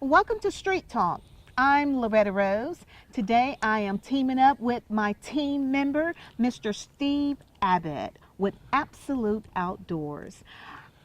Welcome to Street Talk. I'm Loretta Rose. Today I am teaming up with my team member, Mr. Steve Abbott with Absolute Outdoors.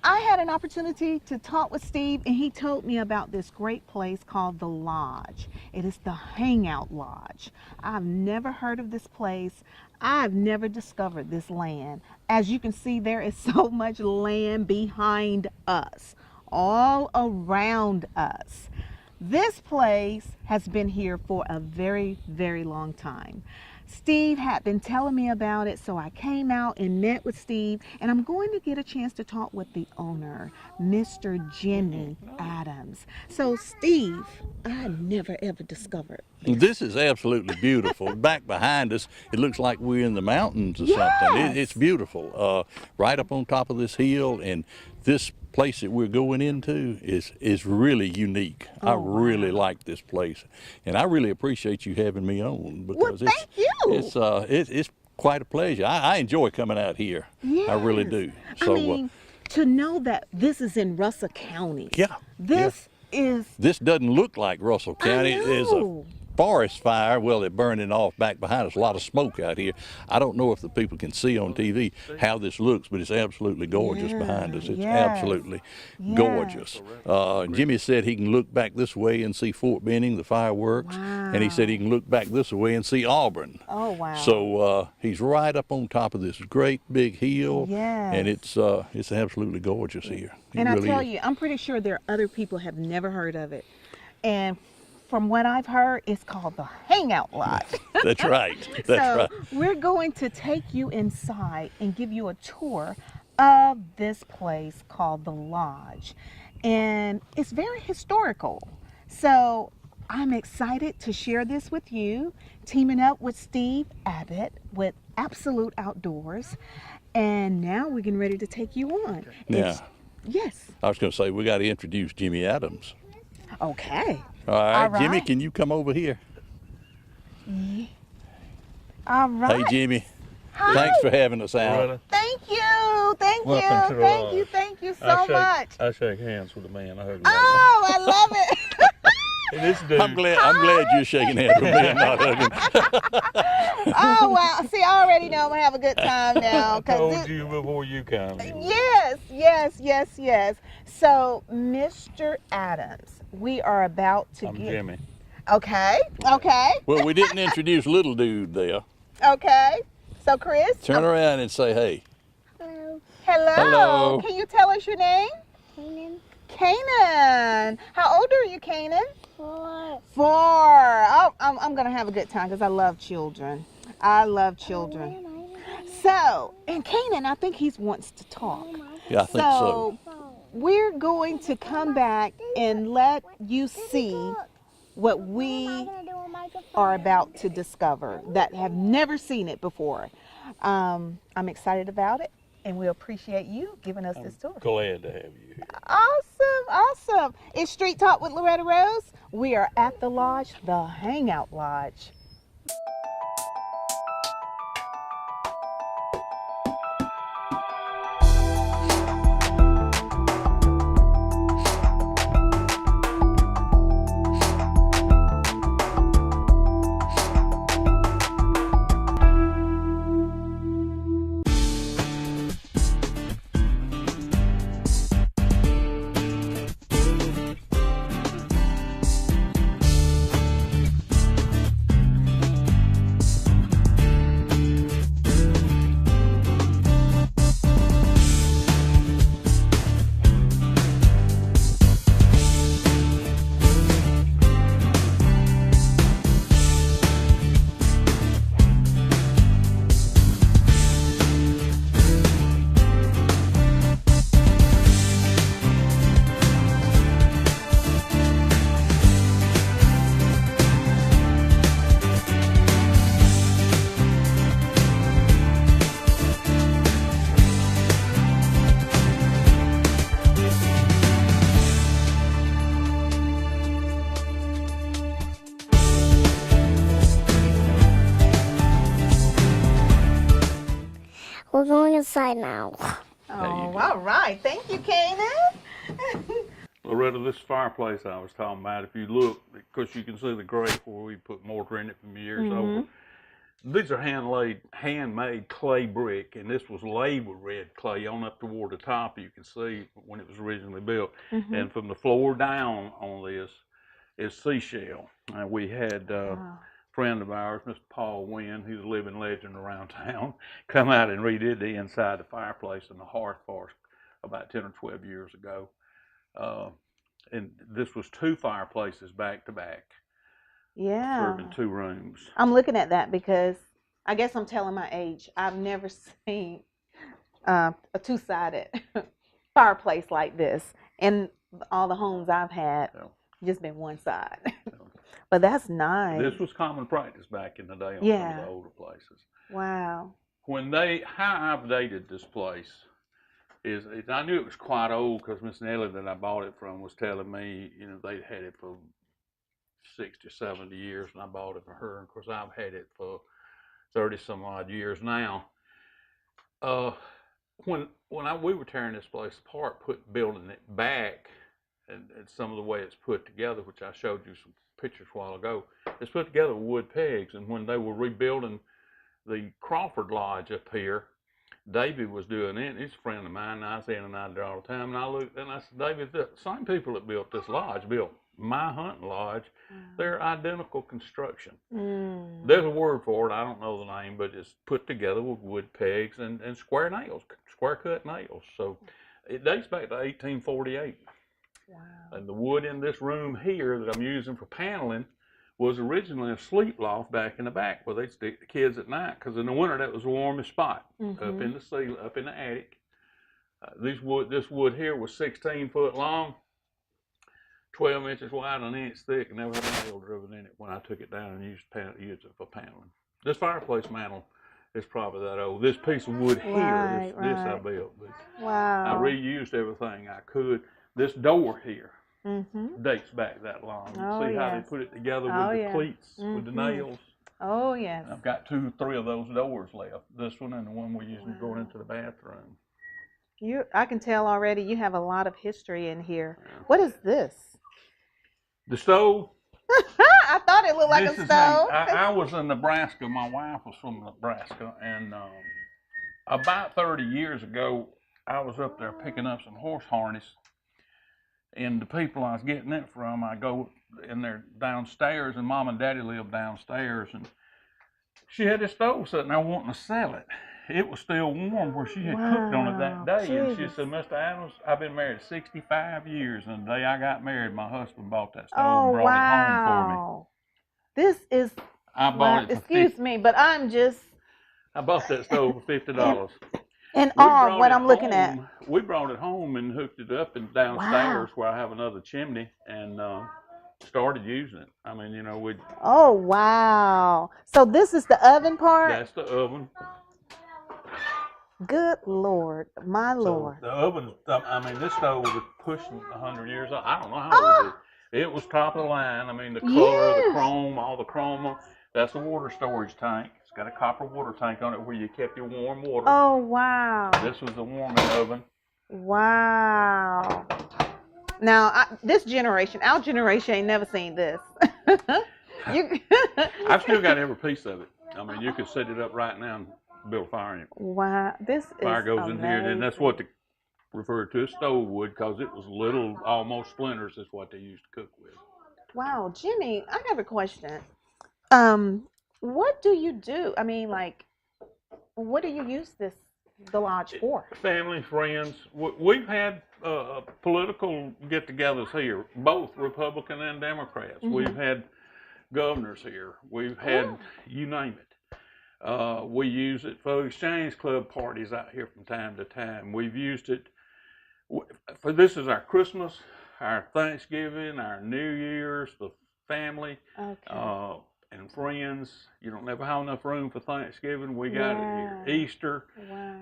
I had an opportunity to talk with Steve, and he told me about this great place called The Lodge. It is the Hangout Lodge. I've never heard of this place. I've never discovered this land. As you can see, there is so much land behind us, all around us. This place has been here for a very, very long time. Steve had been telling me about it, so I came out and met with Steve, and I'm going to get a chance to talk with the owner, Mr. Jimmy Adams. So Steve, I never ever discovered this is absolutely beautiful. Back behind us, it looks like we're in the mountains or something. It's beautiful, right up on top of this hill, and this place that we're going into is really unique. I really like this place, and I really appreciate you having me on because thank you. It's quite a pleasure. I enjoy coming out here. Yes. I really do. So, I mean, to know that this is in Russell County. Yeah. This is. This doesn't look like Russell County. There's a forest fire. Well, they're burning off back behind us. A lot of smoke out here. I don't know if the people can see on TV how this looks, but it's absolutely gorgeous behind us. It's absolutely gorgeous. Jimmy said he can look back this way and see Fort Benning, the fireworks, and he said he can look back this way and see Auburn. Oh, wow. So he's right up on top of this great big hill, and it's absolutely gorgeous here. And really I tell you, I'm pretty sure there are other people have never heard of it. And from what I've heard, it's called the Hangout Lodge. That's right. That's right. We're going to take you inside and give you a tour of this place called the Lodge. And it's very historical. So I'm excited to share this with you, teaming up with Steve Abbott with Absolute Outdoors. And now we're getting ready to take you on. Yeah. Yes. I was going to say, we got to introduce Jimmy Adams. Okay. All right, Jimmy, can you come over here? Yeah. All right. Hey, Jimmy. Hi. Thanks for having us out. Thank you. Thank Welcome you. Thank you. Thank you so much. I shake hands with a man. I heard. Oh, I love it. And this dude. I'm glad you're shaking hands with me and not hugging. Oh, wow. See, I already know I'm going to have a good time now. I told you before you come. Yes. So, Mr. Adams, we are about to I'm Jimmy. Okay. Well, we didn't introduce little dude there. Okay. So, Chris. Turn around and say, hey. Hello. Can you tell us your name? Canaan. How old are you, Canaan? 4. 4. Oh, I'm going to have a good time because I love children. So, and Canaan, I think he wants to talk. Yeah, I think so. We're going to come back and let you see what we are about to discover that have never seen it before. I'm excited about it, and we appreciate you giving us this tour. Glad to have you here. Awesome. It's Street Talk with Loretta Rose. We are at the Lodge, the Hangout Lodge. We're going inside now. Oh, all right. Thank you, Canaan. Loretta, this fireplace I was talking about, if you look, because you can see the grate where we put mortar in it from years over. These are handmade clay brick, and this was laid with red clay on up toward the top. You can see when it was originally built. And from the floor down on this is Seashell. We had a friend of ours, Mr. Paul Wynn, who's a living legend around town, come out and redid the inside of the fireplace and the hearth for us about 10 or 12 years ago. And this was 2 fireplaces back to back. Yeah. Serving 2 rooms. I'm looking at that because I guess I'm telling my age. I've never seen a 2-sided fireplace like this. In all the homes I've had, just been one side. But that's nice. This was common practice back in the day on some of the older places. Wow. How I've dated this place is I knew it was quite old because Miss Nellie that I bought it from was telling me, you know, they'd had it for 60 or 70 years, and I bought it for her. And of course, I've had it for 30 some odd years now. When we were tearing this place apart, building it back, and some of the way it's put together, which I showed you some pictures a while ago, it's put together with wood pegs. And when they were rebuilding the Crawford Lodge up here, David was doing it. He's a friend of mine. I was in and out there all the time. And I looked and I said, David, the same people that built this lodge built my hunting lodge. They're identical construction. There's a word for it. I don't know the name, but it's put together with wood pegs and square nails, square cut nails. So it dates back to 1848. Wow. And the wood in this room here that I'm using for paneling was originally a sleep loft back in the back where they'd stick the kids at night, because in the winter that was the warmest spot up in the ceiling, up in the attic. This wood here was 16 foot long, 12 inches wide, and an inch thick, and never had a nail driven in it when I took it down and used it for paneling. This fireplace mantle is probably that old. This piece of wood here, this I built. But I reused everything I could. This door here dates back that long. You see how they put it together with the cleats, with the nails. Oh, yes. And I've got 2 or 3 of those doors left. This one and the one we're using going into the bathroom. I can tell already you have a lot of history in here. Yeah. What is this? The stove. I thought it looked like a stove. I was in Nebraska. My wife was from Nebraska, and about 30 years ago, I was up there picking up some horse harness. And the people I was getting it from, I go in there downstairs, and Mom and Daddy lived downstairs, and she had this stove sitting there wanting to sell it. It was still warm where she had cooked on it that day. Jeez. And she said, Mr. Adams, I've been married 65 years, and the day I got married, my husband bought that stove and brought it home for me. This is, I bought it for excuse me, but I'm just. I bought that stove for $50. And all what I'm looking at. We brought it home and hooked it up and downstairs where I have another chimney, and started using it. I mean, you know, we. Oh, wow. So this is the oven part? That's the oven. Good Lord, my Lord. The oven, I mean, this stove was pushing 100 years old. I don't know how old it is. It was top of the line. I mean, the color, the chrome, all the chrome. That's a water storage tank. It's got a copper water tank on it where you kept your warm water. Oh, wow. This was the warming oven. Wow. Now, this generation, our generation ain't never seen this. I've still got every piece of it. I mean, you could set it up right now and build a fire in it. Wow, this fire goes amazing. in here, and that's what they referred to as stove wood, because it was little, almost splinters. Is what they used to cook with. Wow, Jimmy, I have a question. What do you do? I mean, like, what do you use the lodge for? Family, friends. We've had political get-togethers here, both Republican and Democrats. We've had governors here. We've had you name it. We use it for exchange club parties out here from time to time. We've used it for this is our Christmas, our Thanksgiving, our New Year's, the family, and friends. You don't never have enough room for Thanksgiving. We got it here. Easter,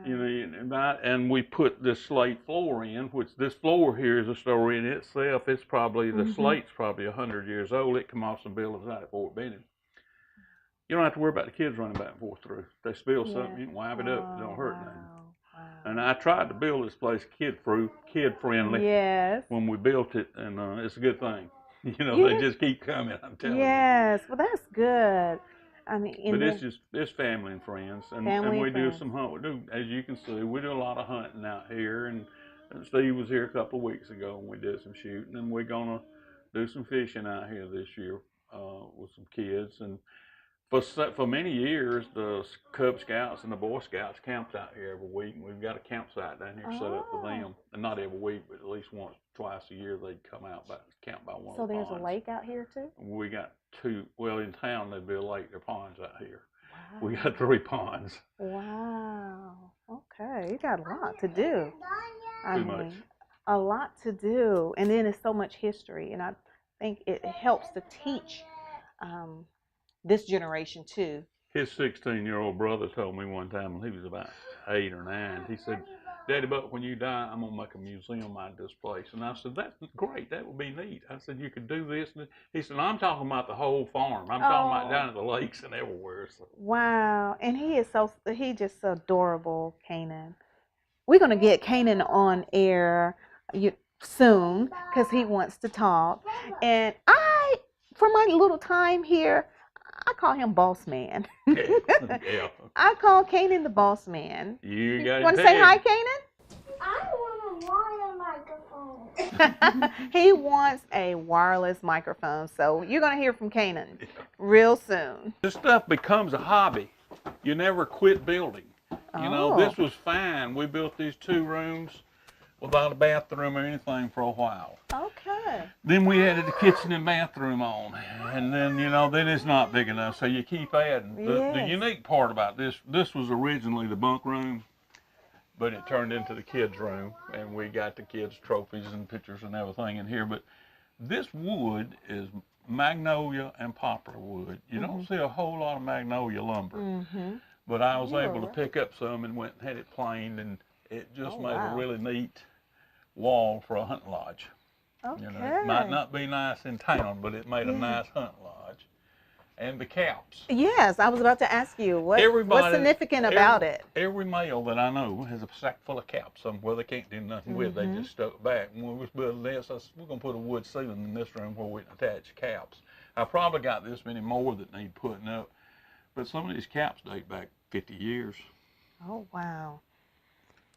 you know, and we put this slate floor in, which this floor here is a story in itself. It's probably the slate's probably 100 years old. It come off some buildings out at Fort Benning. You don't have to worry about the kids running back and forth through. If they spill something, you can wipe it up. It don't hurt nothing. And I tried to build this place kid friendly Yes. when we built it, and it's a good thing. You know, they Yes. just keep coming. I'm telling you. Yes. Well, that's good. I mean, and But then it's family and friends, family and and we do friends. some hunt. We do, as you can see, we do a lot of hunting out here. And Steve was here a couple of weeks ago, and we did some shooting. And we're gonna do some fishing out here this year with some kids. And for many years, the Cub Scouts and the Boy Scouts camped out here every week, and we've got a campsite down here set up for them. And not every week, but at least once, twice a year, they'd come out camp by one So of the there's ponds. a lake out here too? We got two. Well, in town there'd be a lake. There are ponds out here. Wow. We got 3 ponds. Wow. Okay. You got a lot to do. I Too mean, much. a lot to do. And then it's so much history. And I think it helps to teach this generation too. His 16-year-old brother told me one time when he was about 8 or 9, he said, "Daddy, but when you die, I'm gonna make a museum out of this place." And I said, "That's great. That would be neat." I said, "You could do this." And he said, "I'm talking about the whole farm. I'm talking about down at the lakes and everywhere." So. Wow. And he just so adorable, Kanan. We're going to get Kanan on air soon because he wants to talk. And for my little time here, I call him Boss Man. Yeah. I call Kanan the Boss Man. You got Want to say hi, Kanan? I want a wire microphone. He wants a wireless microphone, so you're going to hear from Kanan real soon. This stuff becomes a hobby. You never quit building. You know, this was fine. We built these 2 rooms without a bathroom or anything for a while. Okay. Then we added the kitchen and bathroom on. And then, you know, then it's not big enough, so you keep adding. The Yes. unique part about this was originally the bunk room, but it turned into the kids' room, and we got the kids' trophies and pictures and everything in here. But this wood is magnolia and poplar wood. You don't see a whole lot of magnolia lumber. Mm-hmm. But I was able to right. pick up some and went and had it planed, and it just made wow. a really neat wall for a hunting lodge. Okay. You know, it might not be nice in town, but it made a nice hunting lodge. And the caps. Yes, I was about to ask you what's significant about it. Every male that I know has a sack full of caps somewhere they can't do nothing with. They just stuck back. When we was building this, I said, we're going to put a wood ceiling in this room where we can attach caps. I probably got this many more that need putting up, but some of these caps date back 50 years. Oh, wow.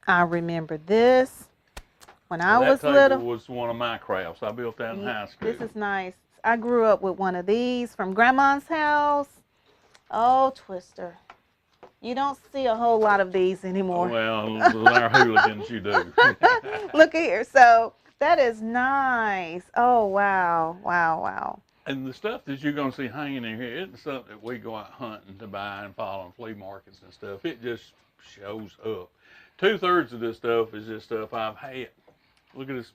I remember this when I That was table little. was one of my crafts. I built that in high school. This is nice. I grew up with one of these from Grandma's house. Oh, Twister. You don't see a whole lot of these anymore. Well, our hooligans, you do. Look here. So that is nice. Oh, wow. Wow, wow. And the stuff that you're going to see hanging in here isn't stuff that we go out hunting to buy and follow on flea markets and stuff. It just shows up. 2/3 of this stuff is just stuff I've had. Look at this.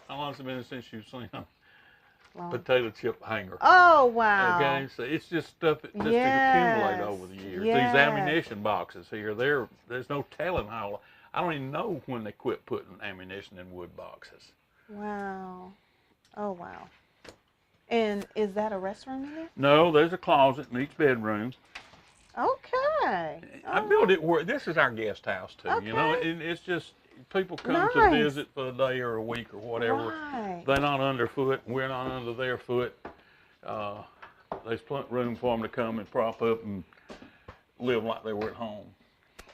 How long has it been since you've seen a potato chip hanger? Oh, wow. Okay, so it's just stuff that just accumulate over the years. These ammunition boxes here, there's no telling how. I don't even know when they quit putting ammunition in wood boxes. Wow. Oh, wow. And is that a restroom in here? No, there's a closet in each bedroom. Okay. I built it where this is our guest house too. Okay. You know, and it's just people come to Nice. visit for a day or a week or whatever. Right. They're not underfoot, we're not under their foot. There's plenty of room for them to come and prop up and live like they were at home.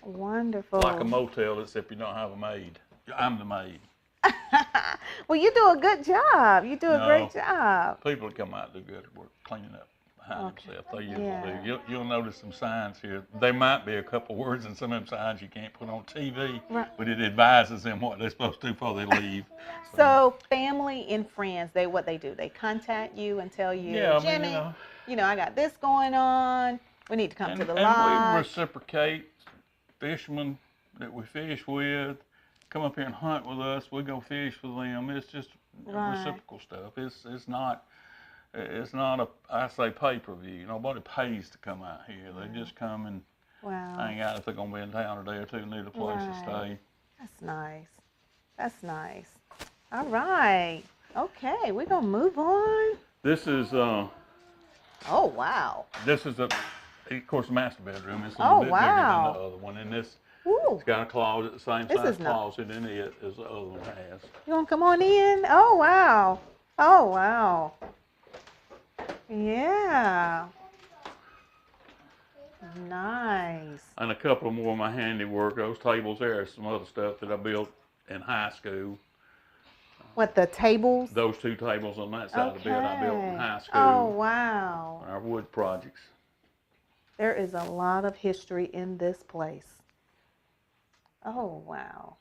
Wonderful. Like a motel, except you don't have a maid. I'm the maid. Well, you do a good job. You do a No. great job. People that come out do good work cleaning up behind themselves. They usually do. You'll notice some signs here. There might be a couple words in some of them signs you can't put on TV, Right. but it advises them what they're supposed to do before they leave. So family and friends, what they do? They contact you and tell you, Yeah, I mean, Jimmy, I got this going on. We need to come to the lodge. And we reciprocate. Fishermen that we fish with come up here and hunt with us. We go fish with them. It's just reciprocal stuff. It's not a, I say, pay-per-view. Nobody pays to come out here. They just come and hang out if they're going to be in town a day or two and need a place to stay. That's nice. That's nice. All right. Okay, we're going to move on. This is, Oh, wow. of course, the master bedroom. It's a Oh, little bit bigger than the other one. And this Ooh, It's got a closet, the same this size is not. closet in it as the other one has. You want to come on in? Oh, wow. Oh, wow. Yeah. Nice. And a couple more of my handiwork. Those tables there are some other stuff that I built in high school. What, the tables? Those two tables on that side of the bed I built in high school. Oh, wow. On our wood projects. There is a lot of history in this place. Oh, wow.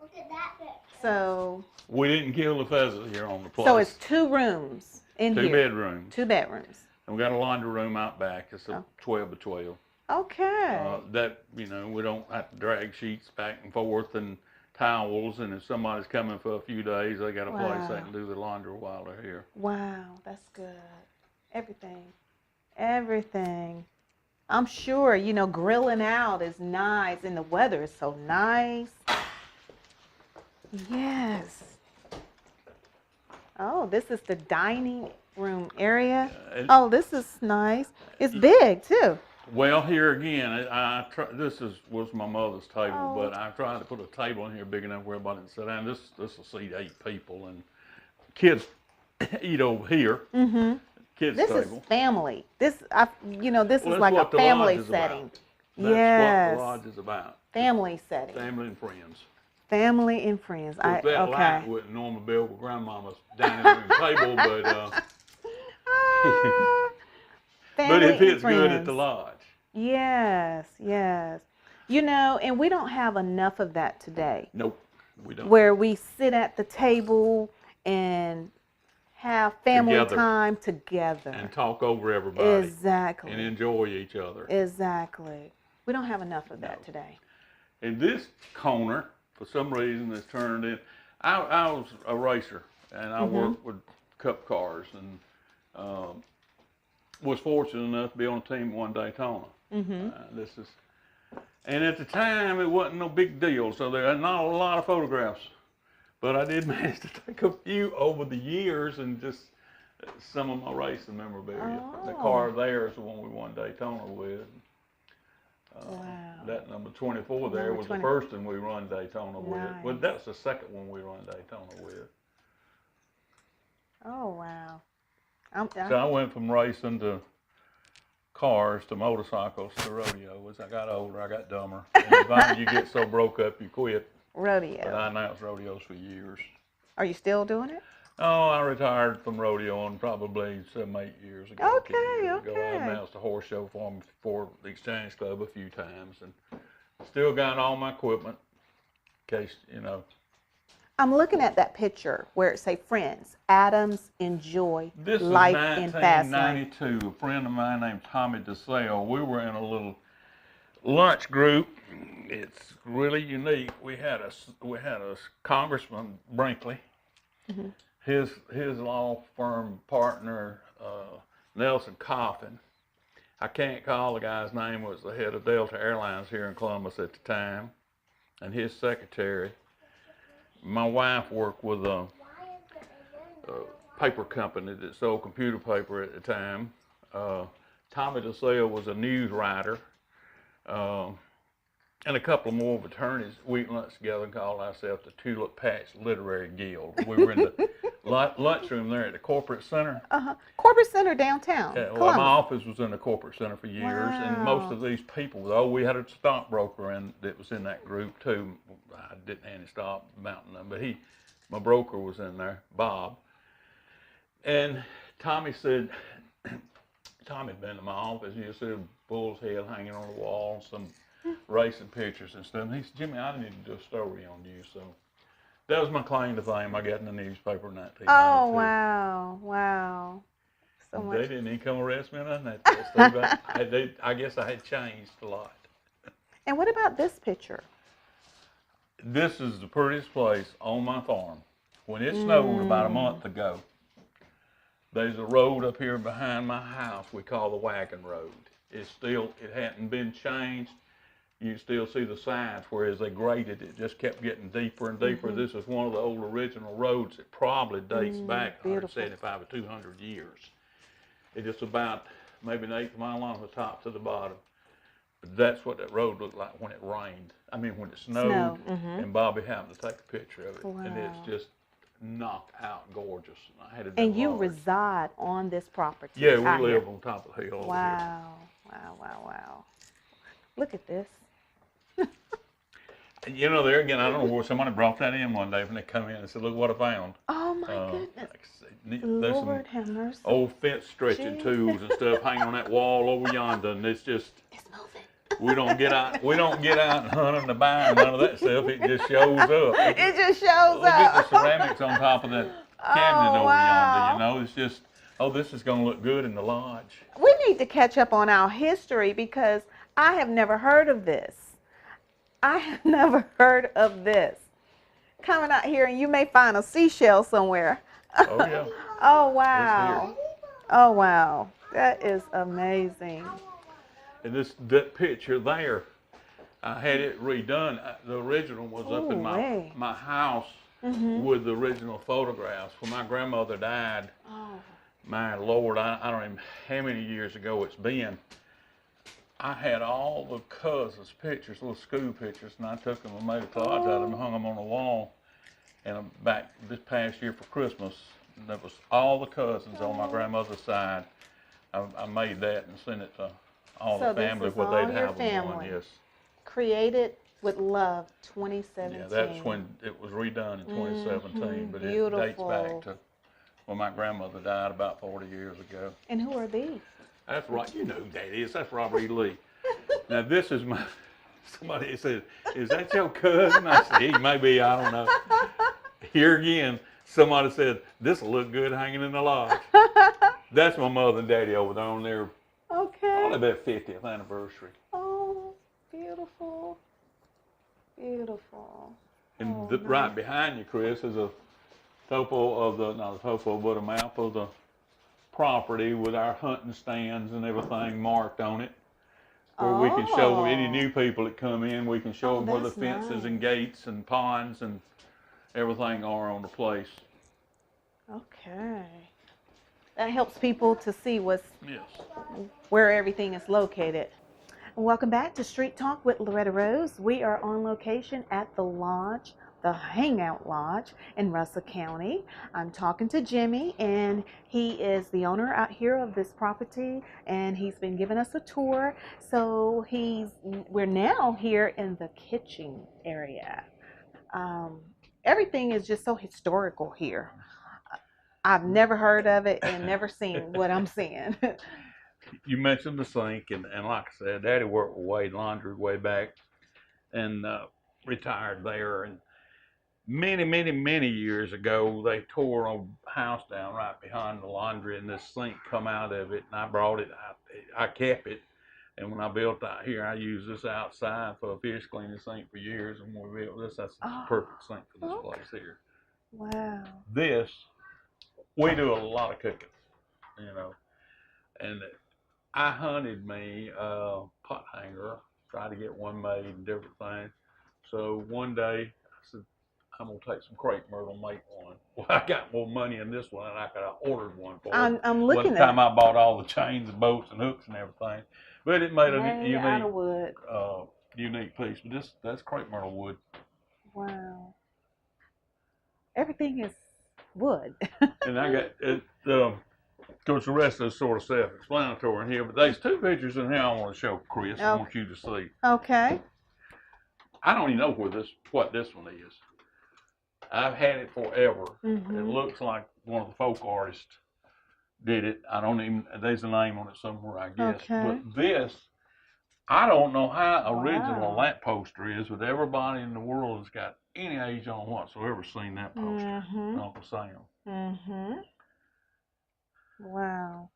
Look at that picture. So, We didn't kill the pheasants here on the place. so it's 2 rooms in two here. bedrooms. 2 bedrooms. And we got a laundry room out back. It's a Oh. 12 by 12. Okay. That, you know, we don't have to drag sheets back and forth and towels. And if somebody's coming for a few days, they got a place they Wow. can do the laundry while they're here. Wow, that's good. Everything. Everything. I'm sure, you know, grilling out is nice and the weather is so nice. Yes. Oh, this is the dining room area. Oh, this is nice. It's big too. Well, here again, was my mother's table, Oh. but I tried to put a table in here big enough where everybody can sit down. This will seat 8 people, and kids eat over here. Mm-hmm. Kids This table. is family. This is Well, like that's a what the family lodge is setting. about. That's Yes. what the lodge is about. Family setting. Family and friends. Family and friends. That light Okay. wouldn't normally build with grandmama's dining room table, but Family it and fits good at friends. the lodge. Yes, yes. You know, and we don't have enough of that today, Nope, we don't. where we sit at the table and have family Together. time together. And talk over everybody. Exactly. And enjoy each other. Exactly. We don't have enough of that No. today. In this corner, for some reason, it's turned in. I was a racer, and I worked with cup cars, and was fortunate enough to be on a team at one Daytona. And at the time, it wasn't no big deal, so there are not a lot of photographs. But I did manage to take a few over the years, and just some of my racing memorabilia. The car there is the one we won Daytona with. Wow. That number 24 there Number was 20. the first one we run Daytona with. Nice. Well, that's the second one we run Daytona with. Oh, wow. So I went from racing to cars to motorcycles to rodeo. As I got older, I got dumber. And finally, you get so broke up, you quit. But Rodeo. I announced rodeos for years. Are you still doing it? Oh, I retired from rodeoing probably 7, 8 years ago. Okay, 10 years ago. okay. I announced a horse show for the Exchange Club a few times, and still got all my equipment in case, you know. I'm looking at that picture where it say friends. Adams enjoy This is life in fast lane. 1992. A friend of mine named Tommy DeSale. We were in a little lunch group. It's really unique. We had a Congressman Brinkley. His law firm partner Nelson Coffin. I can't call the guy's name. Was the head of Delta Airlines here in Columbus at the time, and his secretary. My wife worked with a paper company that sold computer paper at the time. Tommy DeSale was a news writer, and a couple more of attorneys. We eat lunch together and called ourselves the Tulip Patch Literary Guild. We were in the lunchroom there at the corporate center. Corporate Center downtown. Yeah, well, Columbus. my office was in the corporate center for years, and most of these people, though, we had a stockbroker that was in that group too. I didn't have any stock mounting them, but my broker was in there, Bob. And Tommy said, Tommy had been to my office, and you see a bull's head hanging on the wall, some racing pictures and stuff. And he said, Jimmy, I need to do a story on you. So that was my claim to fame. I got in the newspaper in 1992. Oh, wow. Wow. So much. They didn't even come arrest me or nothing. I guess I had changed a lot. And what about this picture? This is the prettiest place on my farm. When it snowed about a month ago, there's a road up here behind my house we call the Wagon Road. It hadn't been changed. You still see the signs, whereas they graded it, just kept getting deeper and deeper. This is one of the old original roads that probably dates back 175 or 200 years. It's just about maybe an 1/8 mile long from the top to the bottom. But that's what that road looked like when it rained. I mean, when it snowed, Snow. Mhm. and Bobby happened to take a picture of it, and it's Wow. just knocked out gorgeous. I had it And done you large. reside on this property. Yeah, we out live here. on top of the hill over here. Wow. Wow. Wow. Wow. Look at this. And you know, there again, I don't know where somebody brought that in one day when they come in and said, "Look what I found." Oh my goodness. Like I said, there's some Lord have mercy. old fence stretching Gee. tools and stuff hanging on that wall over yonder, and it's just It's moving. we don't get out and hunt in the barn, none of that stuff. It just shows up. It just shows Look at up. the ceramics on top of that cabinet Oh, over wow. yonder. You know, it's just, oh, this is going to look good in the lodge. We need to catch up on our history because I have never heard of this. I have never heard of this. Coming out here and you may find a seashell somewhere. Oh yeah. Oh wow. Oh wow. That is amazing. And that picture there, I had it redone. The original was up in Ooh-wee. my house with the original photographs. When my grandmother died, Oh. my Lord, I don't even know how many years ago it's been. I had all the cousins' pictures, little school pictures, and I took them and made a collage out of them and hung them on the wall. And back this past year for Christmas, there was all the cousins on my grandmother's side. I made that and sent it to all So the this family is what all they'd your have them on. family. Yes. Created with Love 2017. Yeah, that's when it was redone in 2017, but it dates beautiful. back to when my grandmother died about 40 years ago. And who are these? That's right, you know who that is. That's Robert E. Lee. Now this is my. Somebody said, "Is that your cousin?" I said, "He may be. I don't know." Here again, somebody said, "This will look good hanging in the lodge." That's my mother and daddy over there on their Okay. probably their 50th anniversary. Oh, beautiful. Beautiful. And Oh, right behind you, Chris, is a topo of the, not a topo, but a map of the property with our hunting stands and everything marked on it. Where we can show any Oh. new people that come in, we can show Oh, them where the that's fences and nice. gates and ponds and everything are on the place. Okay. That helps people to see Yes. where everything is located. Welcome back to Street Talk with Loretta Rose. We are on location at the lodge, the Hangout Lodge in Russell County. I'm talking to Jimmy, and he is the owner out here of this property, and he's been giving us a tour. So we're now here in the kitchen area. Everything is just so historical here. I've never heard of it and never seen what I'm seeing. You mentioned the sink, and like I said, Daddy worked with Wade Laundry way back and retired there. And many years ago, they tore a house down right behind the laundry, and this sink come out of it, and I brought it. I kept it, and when I built out here, I used this outside for a fish cleaning sink for years. And when we built this, that's the perfect sink for this place here. Wow. This, we do a lot of cooking, you know, and I hunted me a pot hanger, tried to get one made and different things. So one day I said, I'm gonna take some crepe myrtle and make one. Well, I got more money in this one than I could have ordered one for. I'm By looking the time at I bought all the chains and bolts and hooks and everything, but it made a made out of wood. unique piece. But that's crepe myrtle wood. Wow. Everything is wood. And I got it. Of course, the rest is sort of self-explanatory in here, but there's two pictures in here I want to show Chris. I want you to see. Okay. I don't even know what this one is. I've had it forever. Mhm. It looks like one of the folk artists did it. I don't even, there's a name on it somewhere, I guess. Okay. But this, I don't know how original Wow. that poster is, but everybody in the world that's got any age on whatsoever seen that poster. Mhm. Uncle Sam. Mhm. Wow.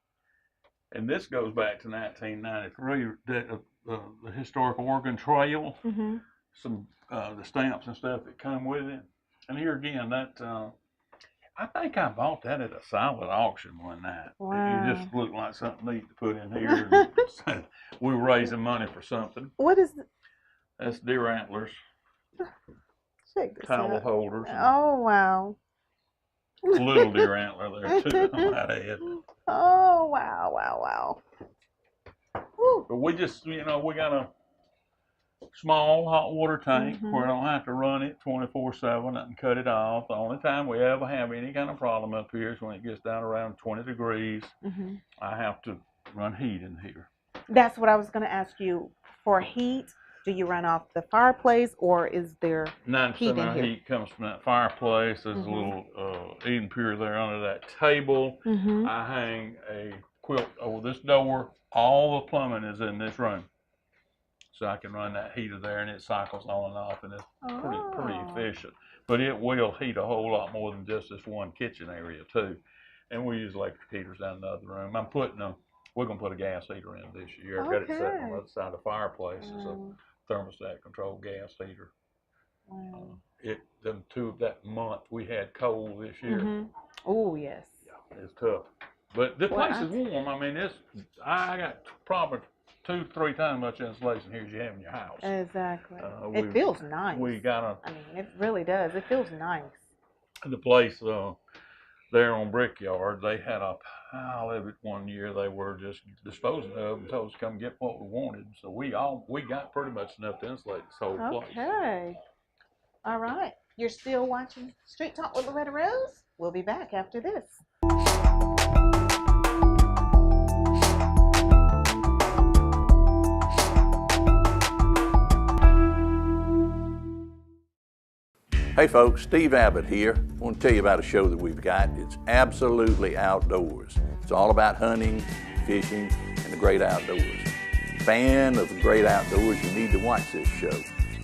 And this goes back to 1993, the historic Oregon Trail. Mhm. Some the stamps and stuff that come with it. And here again, that I think I bought that at a silent auction one night. Wow. It just looked like something neat to put in here. And we were raising money for something. What is That's deer antlers, check this towel out. holders, and Oh wow. little deer antler there too. I might add. Oh wow, wow, wow. Woo. But we just, we got a small hot water tank Mm-hmm. where I don't have to run it 24/7 and cut it off. The only time we ever have any kind of problem up here is when it gets down around 20 degrees. Mm-hmm. I have to run heat in here. That's what I was going to ask you. For heat, do you run off the fireplace or is there 90% heat of in our here? heat comes from that fireplace. There's Mm-hmm. a little eating pier there under that table. Mm-hmm. I hang a quilt over this door. All the plumbing is in this room. So I can run that heater there and it cycles on and off and it's pretty efficient. But it will heat a whole lot more than just this one kitchen area too. And we use electric heaters down in the other room. We're gonna put a gas heater in this year. I've got it set on the other side of the fireplace. It's a thermostat controlled gas heater. Wow. That month we had cold this year. Mm-hmm. Oh, yes. Yeah, it's tough. But this place is warm. I mean, I got probably 2-3 times much insulation here as you have in your house. Exactly. It feels nice. I mean, it really does. It feels nice. The place there on Brickyard, they had a pile of it one year. They were just disposing of and told us to come get what we wanted. So we got pretty much enough to insulate this whole place. Okay. All right. You're still watching Street Talk with Loretta Rose? We'll be back after this. Hey folks, Steve Abbott here. I want to tell you about a show that we've got. It's absolutely outdoors. It's all about hunting, fishing, and the great outdoors. Fan of the great outdoors, you need to watch this show.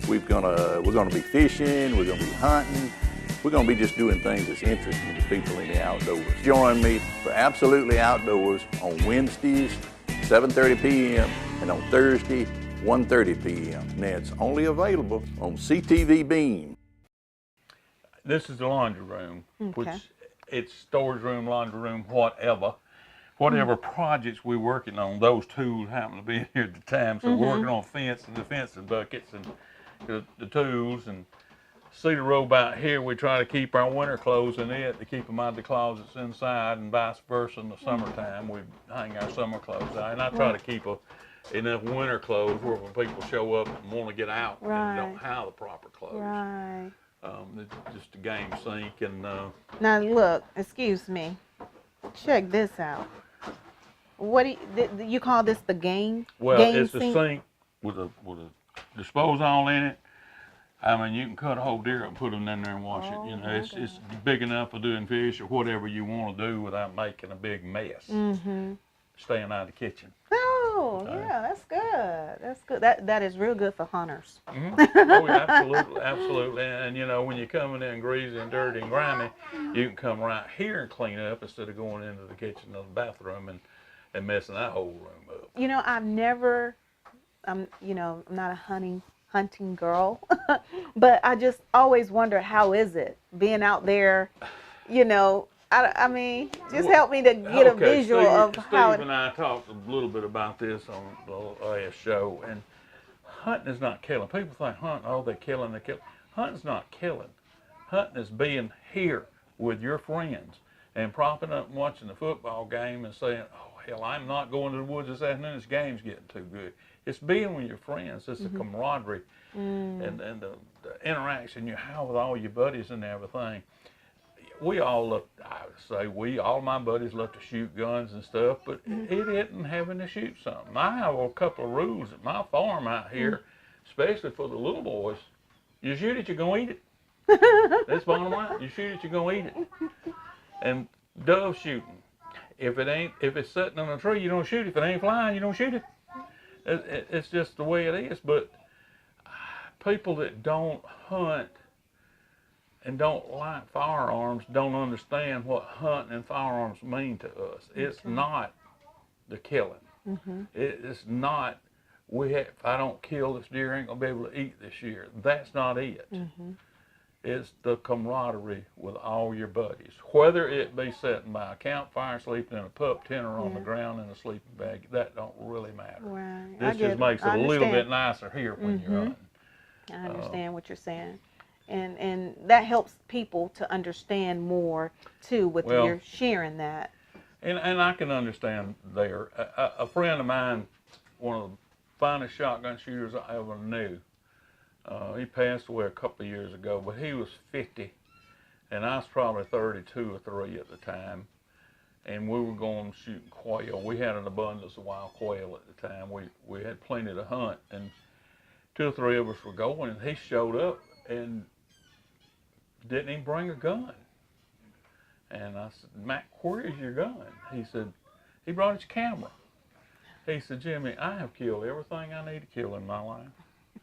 We're gonna be fishing, we're gonna be hunting, we're gonna be just doing things that's interesting to people in the outdoors. Join me for Absolutely Outdoors on Wednesdays, 7:30 p.m. and on Thursday, 1:30 p.m. And it's only available on CTV Beam. This is the laundry room, Okay. which it's storage room, laundry room, whatever projects we're working on. Those tools happen to be here at the time, so we're working on the fencing buckets and the tools and cedar rope out here. We try to keep our winter clothes in it to keep them out of the closets inside, and vice versa. In the summertime, we hang our summer clothes out, and I try to keep enough winter clothes where when people show up and want to get out and don't have the proper clothes. Right. It's just a game sink and Now look, excuse me. Check this out. What do you call this the game? well, game it's sink? a sink with a disposal in it. I mean, you can cut a whole deer up and put them in there and wash it. You know, it's big enough for doing fish or whatever you want to do without making a big mess. Mm-hmm. Staying out of the kitchen. Oh, yeah, that's good. That's good. That is real good for hunters. Mm-hmm. Oh, yeah, absolutely, absolutely. And you know, when you're coming in greasy and dirty and grimy, you can come right here and clean up instead of going into the kitchen or the bathroom and messing that whole room up. You know, I'm not a hunting girl, but I just always wonder, how is it being out there, you know, I mean, just help me to get a visual of how Steve and I talked a little bit about this on the last show, and hunting is not killing. People think hunting, oh, they're killing. Hunting's not killing. Hunting is being here with your friends and propping up and watching the football game and saying, oh, hell, I'm not going to the woods this afternoon. This game's getting too good. It's being with your friends. It's the camaraderie and the interaction you have with all your buddies and everything. All my buddies love to shoot guns and stuff, but it isn't having to shoot something. I have a couple of rules at my farm out here, especially for the little boys. You shoot it, you're going to eat it. That's bottom line. You shoot it, you're going to eat it. And dove shooting. If it's sitting on a tree, you don't shoot it. If it ain't flying, you don't shoot it. It's just the way it is. But people that don't hunt and don't like firearms don't understand what hunting and firearms mean to us. It's not the killing. It's not, if I don't kill this deer, I ain't gonna be able to eat this year. That's not it. It's the camaraderie with all your buddies. Whether it be sitting by a campfire, sleeping in a pup tent, or on the ground in a sleeping bag, that don't really matter. Right. This just makes it a little bit nicer here when you're hunting. I understand what you're saying. And that helps people to understand more too with your sharing that. And I can understand there. A friend of mine one of the finest shotgun shooters I ever knew. He passed away a couple of years ago, but he was 50, and I was probably 32 or 3 at the time. And we were going shooting quail. We had an abundance of wild quail at the time. We had plenty to hunt, and 2 or 3 of us were going, and he showed up and didn't even bring a gun. And I said, Mac, where is your gun? He said, he brought his camera. He said, Jimmy, I have killed everything I need to kill in my life.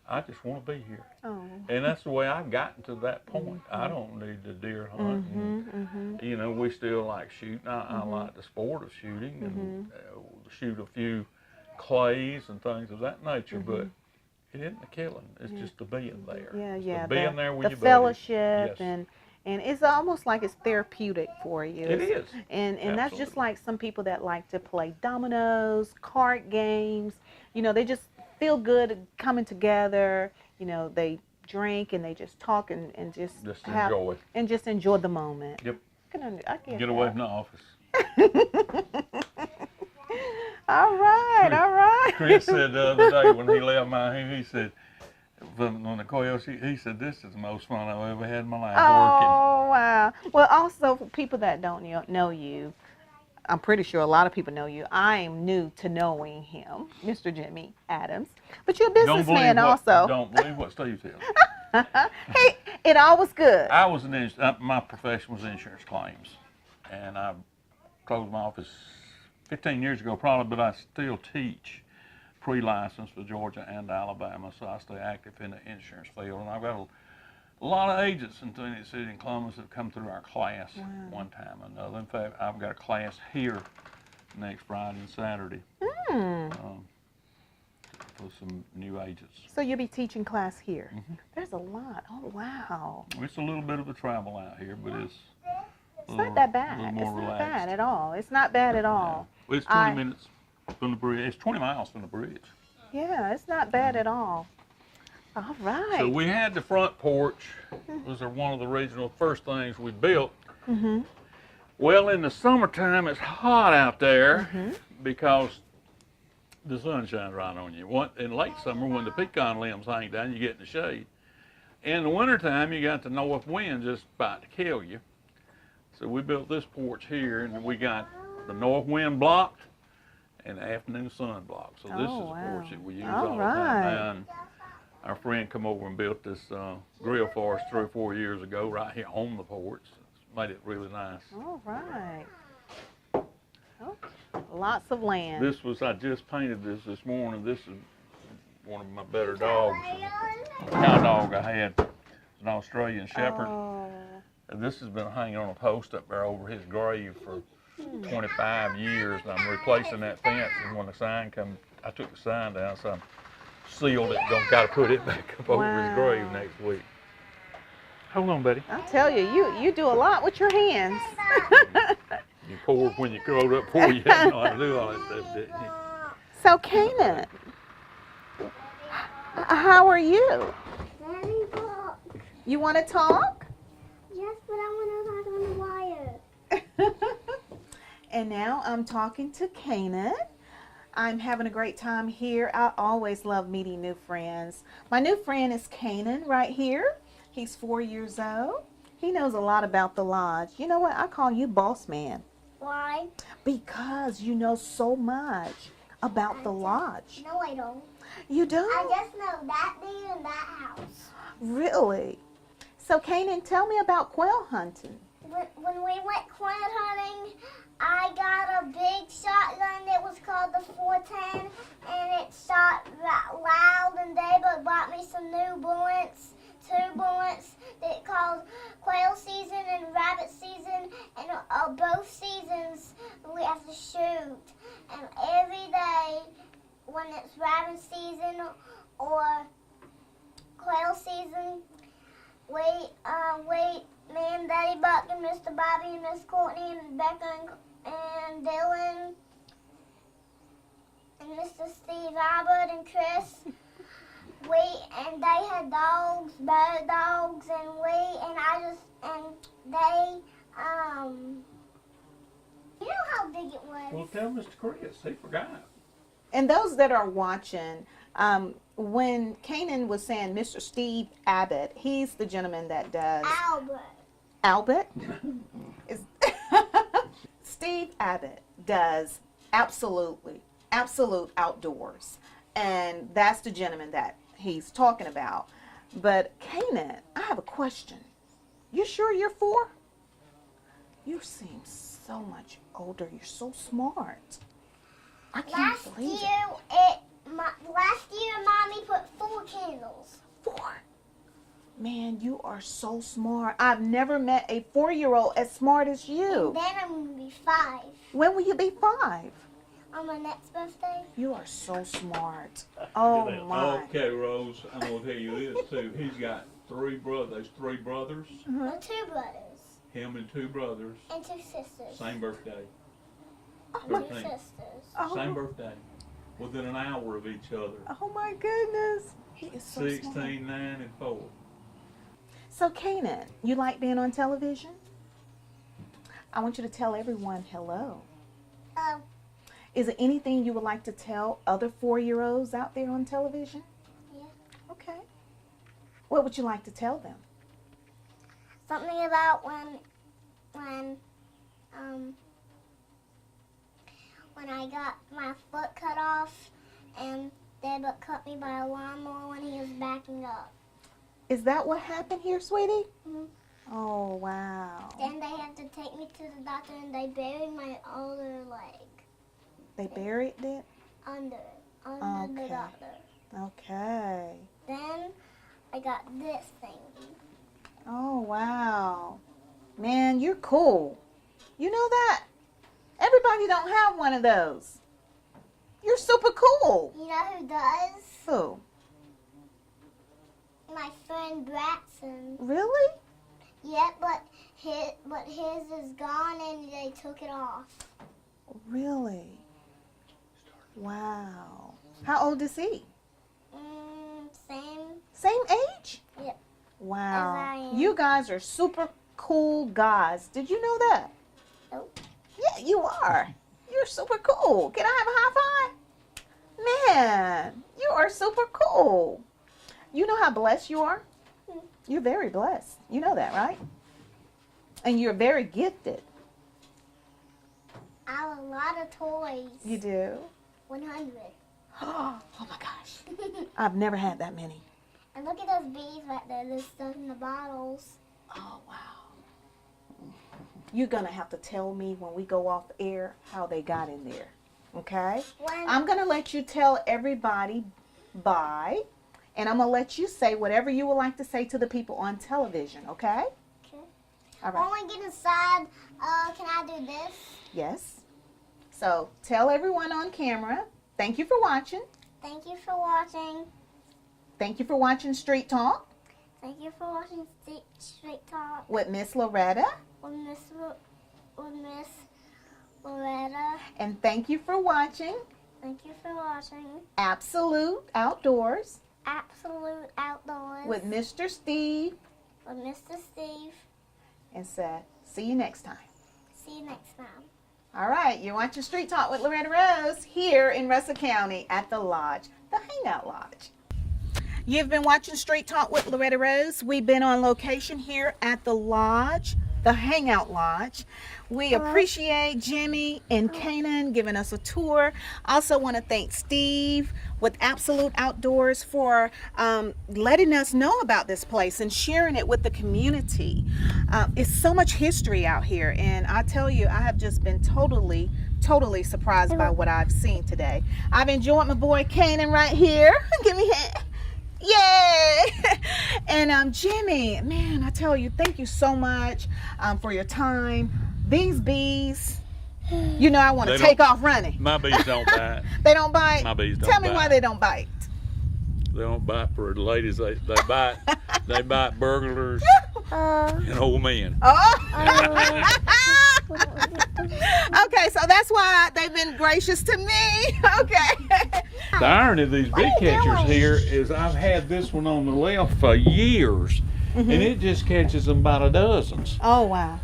I just want to be here. Oh. And that's the way I've gotten to that point. I don't need to deer hunt. And, you know, we still like shooting. I like the sport of shooting and shoot a few clays and things of that nature, but it isn't the killing. It's just the being there. Yeah, it's yeah. the being there with the your fellowship buddies. and it's almost like it's therapeutic for you. It is. And that's just Absolutely. like some people that like to play dominoes, card games. You know, they just feel good coming together. You know, they drink and they just talk and just enjoy. And just enjoy the moment. Yep. I get Get away from the office. All right. Chris said the other day when he left my house, he said, on the quail shoot, he said, this is the most fun I've ever had in my life working. Oh, wow. Well, also, for people that don't know you, I'm pretty sure a lot of people know you. I am new to knowing him, Mr. Jimmy Adams. But you're a businessman also. Don't believe what Steve said. Hey, it all was good. I was my profession was insurance claims. And I closed my office 15 years ago probably, but I still teach pre-license for Georgia and Alabama, so I stay active in the insurance field. And I've got a lot of agents in Trinity City and Columbus that have come through our class one time or another. In fact, I've got a class here next Friday and Saturday for some new agents. So you'll be teaching class here. There's a lot. Oh, wow. It's a little bit of a travel out here, but it's not that bad. It's not bad at all. It's not bad at all. Well, it's 20 minutes from the bridge. It's 20 miles from the bridge. Yeah, it's not bad at all. All right. So we had the front porch. Those are one of the original first things we built. Well, in the summertime, it's hot out there because the sun shines right on you. In late summer, when the pecan limbs hang down, you get in the shade. In the wintertime, you got the north wind just about to kill you. So we built this porch here, and we got the north wind blocked and the afternoon sun blocked. So this is a porch that we use all the time now. And our friend come over and built this grill for us 3 or 4 years ago right here on the porch. It's made it really nice. All right. Oh, lots of land. I just painted this morning. This is one of my better dogs. Hound dog I had. It's an Australian Shepherd. Oh. And this has been hanging on a post up there over his grave for 25 years. And I'm replacing that fence. And when the sign comes, I took the sign down, so I'm sealed it. Got to put it back up over his grave next week. Hold on, buddy. I'll tell you, you do a lot with your hands. You poured when you growed up, you didn't know how to do all that stuff, didn't you? So, Kanan, how are you? Very good. You want to talk? Yes, but I want to talk on the wire. And now I'm talking to Kanan. I'm having a great time here. I always love meeting new friends. My new friend is Kanan right here. He's 4 years old. He knows a lot about the lodge. You know what? I call you boss man. Why? Because you know so much about the lodge. No, I don't. You do? I just know that day and that house. Really? So, Kanan, tell me about quail hunting. When we went quail hunting, I got a big shotgun that was called the 410, and it shot loud, and David bought me some new bullets, 2 bullets that called quail season and rabbit season, and both seasons we have to shoot. And every day when it's rabbit season or quail season, me and Daddy Buck and Mr. Bobby and Miss Courtney and Becca and Dylan and Mr. Steve Albert and Chris, and they had dogs, bird dogs, and they, you know how big it was. Well, tell Mr. Chris, he forgot. And those that are watching, when Kanan was saying Mr. Steve Abbott, he's the gentleman that does. Albert? Is Steve Abbott does absolute outdoors. And that's the gentleman that he's talking about. But Kanan, I have a question. You sure you're 4? You seem so much older. You're so smart. I can't believe it. Last year, Mommy put 4 candles. 4? Man, you are so smart. I've never met a 4-year-old as smart as you. And then I'm going to be 5. When will you be 5? On my next birthday. You are so smart. Oh, my. Okay, Rose, I'm going to tell you this, too. He's got 3 brothers. There's 3 brothers. Well, 2 brothers. Him and 2 brothers. And 2 sisters. Same birthday. Oh, 2 my, sisters. oh, Same birthday. Within an hour of each other. oh my goodness. He is so 16, smart. 9, and 4. So, Kanan, you like being on television? I want you to tell everyone hello. Is there anything you would like to tell other 4-year-olds out there on television? Yeah. Okay. What would you like to tell them? Something about when I got my foot cut off and Dad cut me by a lawnmower when he was backing up. Is that what happened here, sweetie? Mm-hmm. Oh, wow. Then they had to take me to the doctor and they buried my other leg. They buried it? Under the Okay. doctor. Okay. Then I got this thing. Oh, wow. Man, you're cool. You know that? Everybody don't have one of those. You're super cool. You know who does? Who? My friend Bratson. Really? Yeah, but his is gone and they took it off. Really? Wow. How old is he? Same. Same age? Yep. Wow. As I am. You guys are super cool guys. Did you know that? Nope. Yeah, you are. You're super cool. Can I have a high five? Man, you are super cool. You know how blessed you are? You're very blessed. You know that, right? And you're very gifted. I have a lot of toys. You do? 100. Oh my gosh. I've never had that many. And look at those bees right there. They're stuck in the bottles. Oh, wow. You're going to have to tell me when we go off air how they got in there. Okay? I'm going to let you tell everybody bye. And I'm going to let you say whatever you would like to say to the people on television. Okay? Okay. All right. When we get inside, can I do this? Yes. So tell everyone on camera, thank you for watching. Thank you for watching. Thank you for watching Street Talk Thank you for watching Street Talk with Miss Loretta. with Miss Loretta. And thank you for watching Thank you for watching Absolute Outdoors Absolute Outdoors with Mr. Steve. with Mr. Steve. And said, see you next time. See you next time. All right, you're watching Street Talk with Loretta Rose here in Russell County at the Lodge, the Hangout Lodge. You've been watching Street Talk with Loretta Rose. We've been on location here at the Lodge, the Hangout Lodge. We appreciate Jimmy and Kanan giving us a tour. Also want to thank Steve with Absolute Outdoors for letting us know about this place and sharing it with the community. It's so much history out here, and I tell you, I have just been totally surprised by what I've seen today. I've enjoyed my boy Kanan right here. Give me a hand. Yay! And Jimmy, man, I tell you, thank you so much for your time. These bees, you know, I want to take off running. My bees don't bite. They don't bite? My bees don't Tell me bite. why they don't bite. They don't bite for the ladies. They bite. They bite burglars and old men. Oh. Okay, so that's why they've been gracious to me. Okay. The irony of these bee catchers here is I've had this one on the left for years, and it just catches them by the dozens. Oh, wow.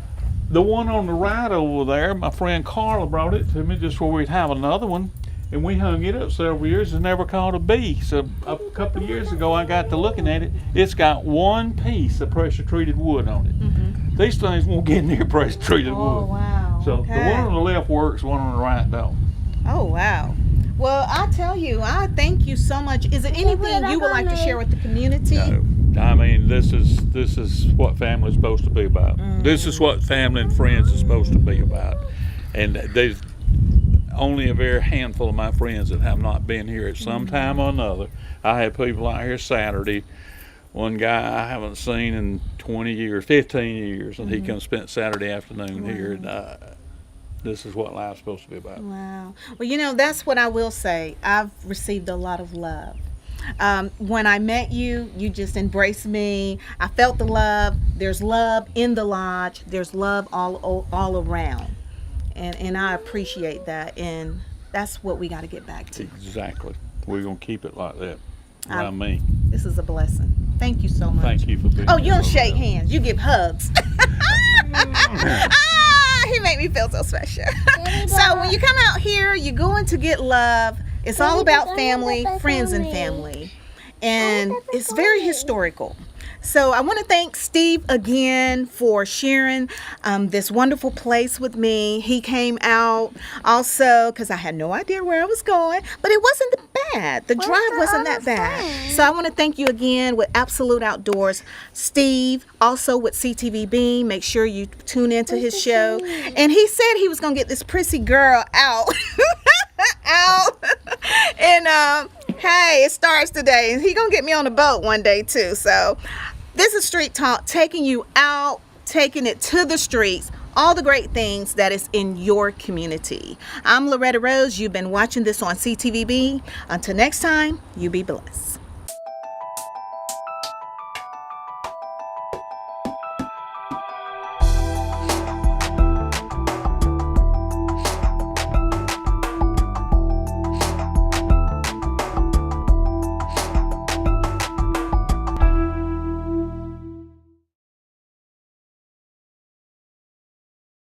The one on the right over there, my friend Carla brought it to me just where we'd have another one, And we hung it up several years and never caught a bee. So a couple of years ago, I got to looking at it. It's got one piece of pressure-treated wood on it. These things won't get near pressure-treated wood. Oh, wow. So Okay. the one on the left works, one on the right don't. Oh, wow. Well, I tell you, I thank you so much. Is there anything you would like to share with the community? No, I mean this is what family's supposed to be about. This is what family and friends is supposed to be about. And there's only a very handful of my friends that have not been here at some time or another. I had people out here Saturday. One guy I haven't seen in 20 years, 15 years, and he come spent Saturday afternoon here. And, this is what life's supposed to be about. Wow. Well, you know, that's what I will say. I've received a lot of love. When I met you, you just embraced me. I felt the love. There's love in the lodge. There's love all around. And I appreciate that. And that's what we got to get back to. Exactly. We're going to keep it like that around me. This is a blessing. Thank you so much. Thank you for being Oh, here. you don't shake hands. You give hugs. He made me feel so special. So when you come out here, you're going to get love. It's all about family, friends, and family. And it's very historical. So I want to thank Steve again for sharing this wonderful place with me. He came out also because I had no idea where I was going, but it wasn't bad. The drive wasn't that bad. So I want to thank you again with Absolute Outdoors. Steve, also with CTVB. Make sure you tune into his show. And he said he was going to get this prissy girl out. And hey, it starts today. And he going to get me on a boat one day too. So this is Street Talk, taking you out, taking it to the streets, all the great things that is in your community. I'm Loretta Rose. You've been watching this on CTVB. Until next time, you be blessed.